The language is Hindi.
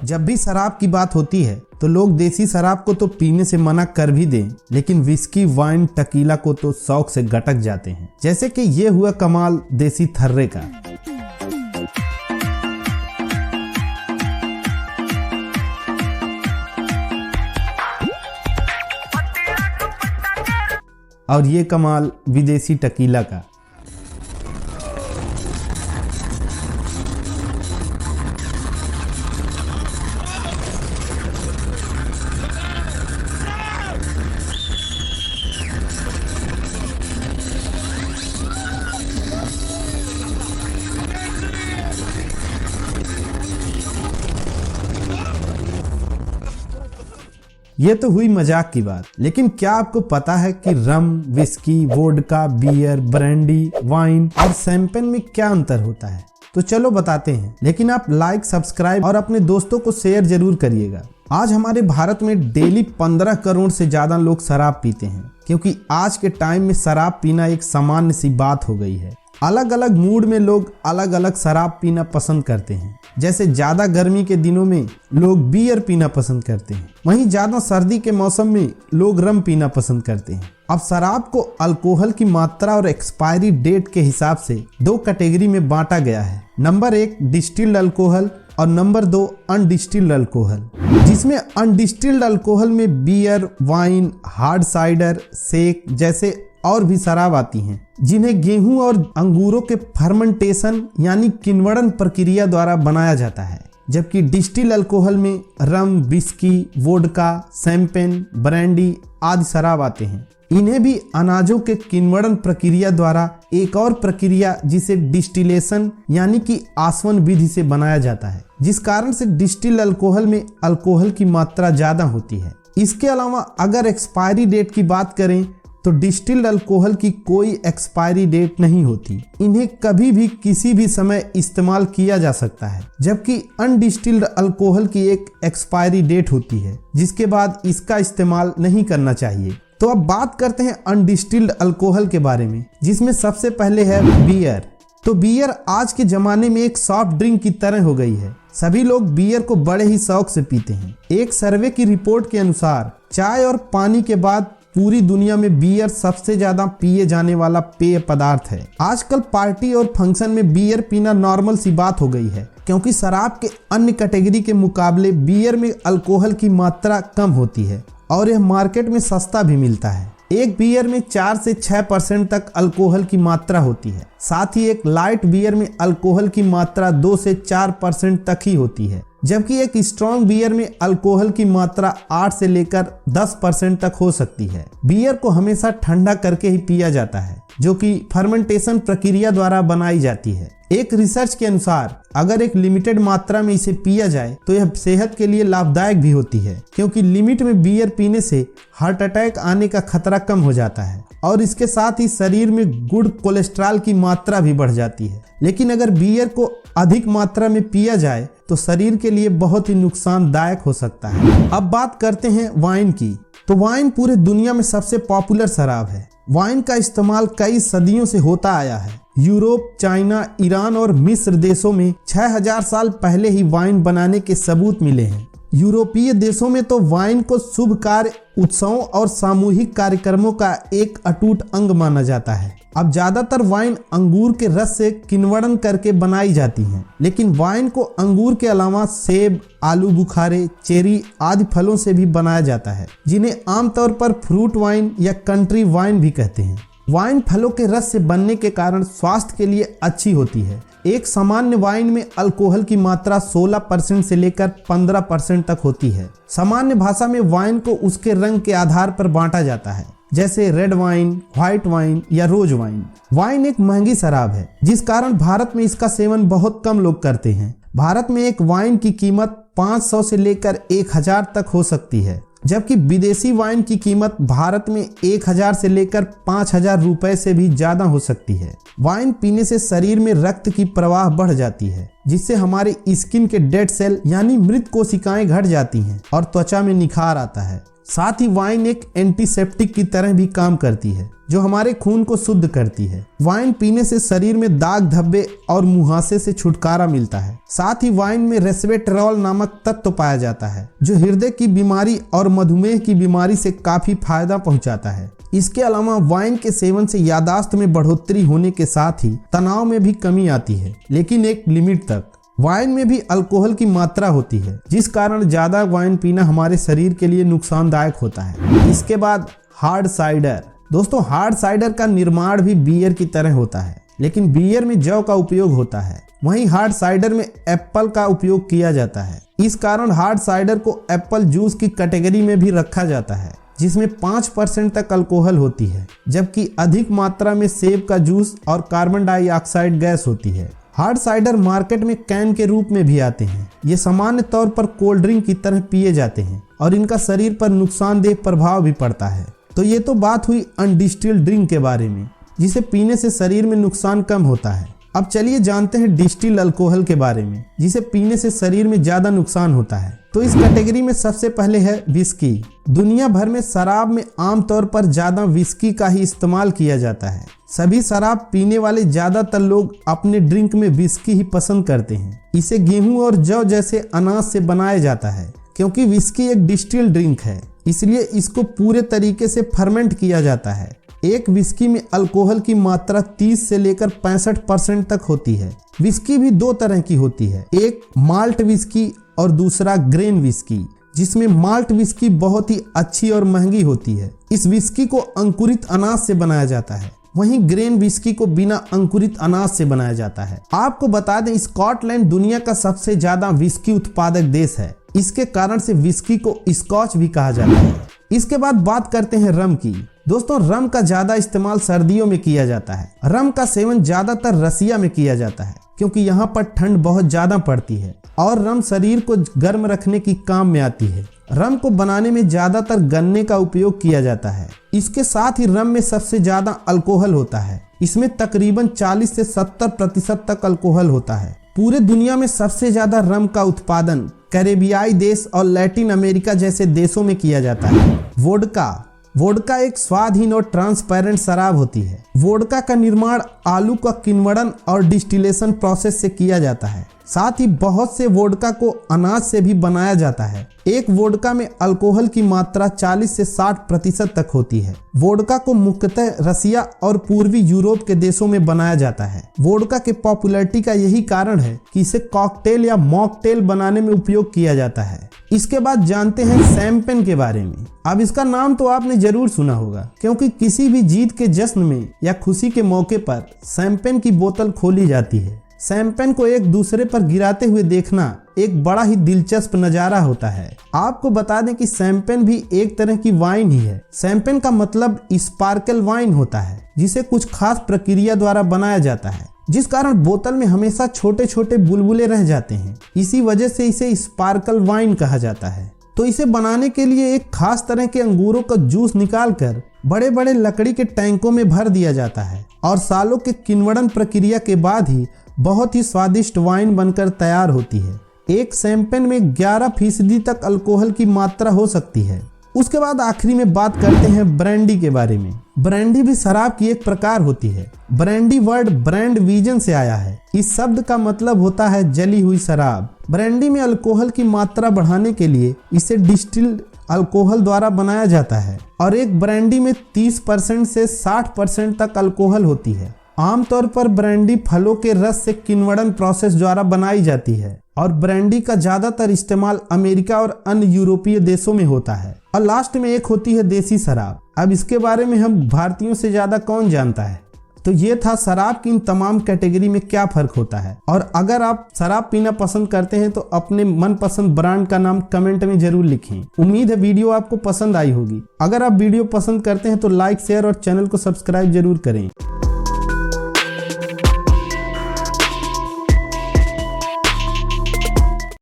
जब भी शराब की बात होती है तो लोग देसी शराब को तो पीने से मना कर भी दें, लेकिन विस्की, वाइन, टकीला को तो शौक से गटक जाते हैं। जैसे कि ये हुआ कमाल देसी थर्रे का। और ये कमाल विदेशी टकीला का। ये तो हुई मजाक की बात, लेकिन क्या आपको पता है कि rum, whisky, vodka, beer, brandy, wine और शैंपेन में क्या अंतर होता है? तो चलो बताते हैं, लेकिन आप लाइक, सब्सक्राइब और अपने दोस्तों को शेयर जरूर करिएगा। आज हमारे भारत में डेली 15 करोड़ से ज्यादा लोग शराब पीते हैं, क्योंकि आज के टाइम में शराब पीना एक सामान्य सी बात हो गई है। अलग अलग मूड में लोग अलग अलग शराब पीना पसंद करते हैं। जैसे ज्यादा गर्मी के दिनों में लोग बियर पीना पसंद करते हैं, वहीं ज्यादा सर्दी के मौसम में लोग रम पीना पसंद करते हैं। अब शराब को अल्कोहल की मात्रा और एक्सपायरी डेट के हिसाब से 2 कैटेगरी में बांटा गया है। नंबर 1 डिस्टिल्ड अल्कोहल और नंबर 2 अनडिस्टिल्ड अल्कोहल, जिसमें अनडिस्टिल्ड अल्कोहल में beer, wine, hard cider, shake जैसे और भी शराब आती हैं, जिन्हें गेहूं और अंगूरों के फर्मेंटेशन यानी किण्वरण प्रक्रिया द्वारा बनाया जाता है। जबकि डिस्टिल अल्कोहल में रम, विस्की, वोडका, शैंपेन, ब्रांडी आदि शराब आते हैं। इन्हें भी अनाजों के किण्वरण प्रक्रिया द्वारा एक और प्रक्रिया जिसे डिस्टिलेशन यानी कि आसवन विधि से बनाया जाता है, जिस कारण से डिस्टिल अल्कोहल में अल्कोहल की मात्रा ज्यादा होती है। इसके अलावा अगर एक्सपायरी डेट की बात करें तो डिस्टिल्ड अल्कोहल की कोई एक्सपायरी डेट नहीं होती। इन्हें कभी भी किसी भी समय इस्तेमाल किया जा सकता है, जबकि अनडिस्टिल्ड अल्कोहल की एक एक्सपायरी डेट होती है, जिसके बाद इसका इस्तेमाल नहीं करना चाहिए। तो अब बात करते हैं अनडिस्टिल्ड अल्कोहल के बारे में, जिसमें सबसे पहले है बियर। तो बियर आज के जमाने में एक सॉफ्ट ड्रिंक की तरह हो गई है। सभी लोग बियर को बड़े ही शौक से पीते हैं। एक सर्वे की रिपोर्ट के अनुसार चाय और पानी के बाद पूरी दुनिया में बियर सबसे ज्यादा पिए जाने वाला पेय पदार्थ है। आजकल पार्टी और फंक्शन में बियर पीना नॉर्मल सी बात हो गई है, क्योंकि शराब के अन्य कैटेगरी के मुकाबले बियर में अल्कोहल की मात्रा कम होती है और यह मार्केट में सस्ता भी मिलता है। एक बियर में 4 से 6% तक अल्कोहल की मात्रा होती है। साथ ही एक लाइट बियर में अल्कोहल की मात्रा 2 से 4% तक ही होती है, जबकि एक स्ट्रॉन्ग बियर में अल्कोहल की मात्रा 8 से लेकर 10% तक हो सकती है। बियर को हमेशा ठंडा करके ही पिया जाता है, जो कि फर्मेंटेशन प्रक्रिया द्वारा बनाई जाती है। एक रिसर्च के अनुसार अगर एक लिमिटेड मात्रा में इसे पिया जाए तो यह सेहत के लिए लाभदायक भी होती है, क्योंकि लिमिट में बियर पीने से हार्ट अटैक आने का खतरा कम हो जाता है और इसके साथ ही शरीर में गुड कोलेस्ट्रॉल की मात्रा भी बढ़ जाती है। लेकिन अगर बियर को अधिक मात्रा में पिया जाए तो शरीर के लिए बहुत ही नुकसानदायक हो सकता है। अब बात करते हैं वाइन की। तो वाइन पूरे दुनिया में सबसे पॉपुलर शराब है। वाइन का इस्तेमाल कई सदियों से होता आया है। यूरोप, चाइना, ईरान और मिस्र देशों में 6000 साल पहले ही वाइन बनाने के सबूत मिले हैं। यूरोपीय देशों में तो वाइन को शुभ कार्य, उत्सवों और सामूहिक कार्यक्रमों का एक अटूट अंग माना जाता है। अब ज्यादातर वाइन अंगूर के रस से किण्वरण करके बनाई जाती हैं, लेकिन वाइन को अंगूर के अलावा सेब, आलू बुखारे, चेरी आदि फलों से भी बनाया जाता है, जिन्हें आमतौर पर फ्रूट वाइन या कंट्री वाइन भी कहते हैं। वाइन फलों के रस से बनने के कारण स्वास्थ्य के लिए अच्छी होती है। एक सामान्य वाइन में अल्कोहल की मात्रा 16% से लेकर 15% तक होती है। सामान्य भाषा में वाइन को उसके रंग के आधार पर बांटा जाता है, जैसे रेड वाइन, व्हाइट वाइन या रोज वाइन। वाइन एक महंगी शराब है, जिस कारण भारत में इसका सेवन बहुत कम लोग करते हैं। भारत में एक वाइन की कीमत 500 से लेकर 1000 तक हो सकती है, जबकि विदेशी वाइन की कीमत भारत में 1000 से लेकर 5000 रुपए से भी ज्यादा हो सकती है। वाइन पीने से शरीर में रक्त की प्रवाह बढ़ जाती है, जिससे हमारे स्किन के डेड सेल यानी मृत कोशिकाएं घट जाती हैं और त्वचा में निखार आता है। साथ ही वाइन एक एंटीसेप्टिक की तरह भी काम करती है, जो हमारे खून को शुद्ध करती है। वाइन पीने से शरीर में दाग धब्बे और मुहासे से छुटकारा मिलता है। साथ ही वाइन में रेस्वेटेरॉल नामक तत्व पाया जाता है, जो हृदय की बीमारी और मधुमेह की बीमारी से काफी फायदा पहुंचाता है। इसके अलावा वाइन के सेवन से याददाश्त में बढ़ोतरी होने के साथ ही तनाव में भी कमी आती है, लेकिन एक लिमिट तक। वाइन में भी अल्कोहल की मात्रा होती है, जिस कारण ज्यादा वाइन पीना हमारे शरीर के लिए नुकसानदायक होता है। इसके बाद हार्ड साइडर। दोस्तों, हार्ड साइडर का निर्माण भी बियर की तरह होता है, लेकिन बियर में जौ का उपयोग होता है, वहीं हार्ड साइडर में एप्पल का उपयोग किया जाता है। इस कारण हार्ड साइडर को एप्पल जूस की कैटेगरी में भी रखा जाता है, जिसमें 5% तक अल्कोहल होती है, जबकि अधिक मात्रा में सेब का जूस और कार्बन डाइऑक्साइड गैस होती है। हार्ड साइडर मार्केट में कैन के रूप में भी आते हैं। ये सामान्य तौर पर कोल्ड ड्रिंक की तरह पिए जाते हैं और इनका शरीर पर नुकसानदेह प्रभाव भी पड़ता है। तो ये तो बात हुई अनडिस्टिल्ड ड्रिंक के बारे में, जिसे पीने से शरीर में नुकसान कम होता है। अब चलिए जानते हैं डिस्टिल्ड अल्कोहल के बारे में, जिसे पीने से शरीर में ज्यादा नुकसान होता है। तो इस कैटेगरी में सबसे पहले है विस्की। दुनिया भर में शराब में आमतौर पर ज्यादा विस्की का ही इस्तेमाल किया जाता है। सभी शराब पीने वाले ज्यादातर लोग अपने ड्रिंक में विस्की ही पसंद करते हैं। इसे गेहूं और जौ जैसे अनाज से बनाया जाता है। क्योंकि विस्की एक डिस्टिल्ड ड्रिंक है, इसलिए इसको पूरे तरीके से फर्मेंट किया जाता है। एक विस्की में अल्कोहल की मात्रा 30 से लेकर 65% तक होती है। विस्की भी दो तरह की होती है, एक माल्ट विस्की और दूसरा ग्रेन विस्की, जिसमें माल्ट विस्की बहुत ही अच्छी और महंगी होती है। इस विस्की को अंकुरित अनाज से बनाया जाता है, वहीं ग्रेन विस्की को बिना अंकुरित अनाज से बनाया जाता है। आपको बता दें, स्कॉटलैंड दुनिया का सबसे ज्यादा विस्की उत्पादक देश है। इसके कारण से विस्की को स्कॉच भी कहा जाता है। इसके बाद बात करते हैं रम की। दोस्तों, रम का ज्यादा इस्तेमाल सर्दियों में किया जाता है। रम का सेवन ज्यादातर रसिया में किया जाता है, क्योंकि यहाँ पर ठंड बहुत ज्यादा पड़ती है और रम शरीर को गर्म रखने की काम में आती है। रम को बनाने में ज्यादातर गन्ने का उपयोग किया जाता है। इसके साथ ही रम में सबसे ज्यादा अल्कोहल होता है। इसमें तकरीबन 40 से 70% तक अल्कोहल होता है। पूरे दुनिया में सबसे ज्यादा रम का उत्पादन कैरेबियाई देश और लैटिन अमेरिका जैसे देशों में किया जाता है। वोडका एक स्वादहीन और ट्रांसपेरेंट शराब होती है। वोडका का निर्माण आलू का किण्वन और डिस्टिलेशन प्रोसेस से किया जाता है। साथ ही बहुत से वोडका को अनाज से भी बनाया जाता है। एक वोडका में अल्कोहल की मात्रा 40 से 60% तक होती है। वोडका को मुख्यतः रसिया और पूर्वी यूरोप के देशों में बनाया जाता है। वोडका के पॉपुलैरिटी का यही कारण है कि इसे कॉकटेल या मॉकटेल बनाने में उपयोग किया जाता है। इसके बाद जानते हैं शैंपेन के बारे में। अब इसका नाम तो आपने जरूर सुना होगा, क्योंकि किसी भी जीत के जश्न में या खुशी के मौके पर शैंपेन की बोतल खोली जाती है। शैंपेन को एक दूसरे पर गिराते हुए देखना एक बड़ा ही दिलचस्प नजारा होता है। आपको बता दें कि शैंपेन भी एक तरह की वाइन ही है। शैंपेन का मतलब स्पार्कल वाइन होता है, जिसे कुछ खास प्रक्रिया द्वारा बनाया जाता है, जिस कारण बोतल में हमेशा छोटे छोटे बुलबुले रह जाते हैं। इसी वजह से इसे स्पार्कल वाइन कहा जाता है। तो इसे बनाने के लिए एक खास तरह के अंगूरों का जूस निकालकर बड़े बड़े लकड़ी के टैंकों में भर दिया जाता है और सालों के किण्वन प्रक्रिया के बाद ही बहुत ही स्वादिष्ट वाइन बनकर तैयार होती है। एक शैंपेन में 11% तक अल्कोहल की मात्रा हो सकती है। उसके बाद आखिरी में बात करते हैं ब्रांडी के बारे में। ब्रांडी भी शराब की एक प्रकार होती है। ब्रांडी वर्ड ब्रांड विजन से आया है। इस शब्द का मतलब होता है जली हुई शराब। ब्रांडी में अल्कोहल की मात्रा बढ़ाने के लिए इसे डिस्टिल्ड अल्कोहल द्वारा बनाया जाता है और एक ब्रांडी में 30% से 60% तक अल्कोहल होती है। आमतौर पर ब्रांडी फलों के रस से किण्वन प्रोसेस द्वारा बनाई जाती है और ब्रांडी का ज्यादातर इस्तेमाल अमेरिका और अन्य यूरोपीय देशों में होता है। और लास्ट में एक होती है देसी शराब। अब इसके बारे में हम भारतीयों से ज्यादा कौन जानता है। तो ये था शराब की इन तमाम कैटेगरी में क्या फर्क होता है। और अगर आप शराब पीना पसंद करते हैं तो अपने मनपसंद ब्रांड का नाम कमेंट में जरूर लिखें। उम्मीद है वीडियो आपको पसंद आई होगी। अगर आप वीडियो पसंद करते हैं तो लाइक, शेयर और चैनल को सब्सक्राइब जरूर करें।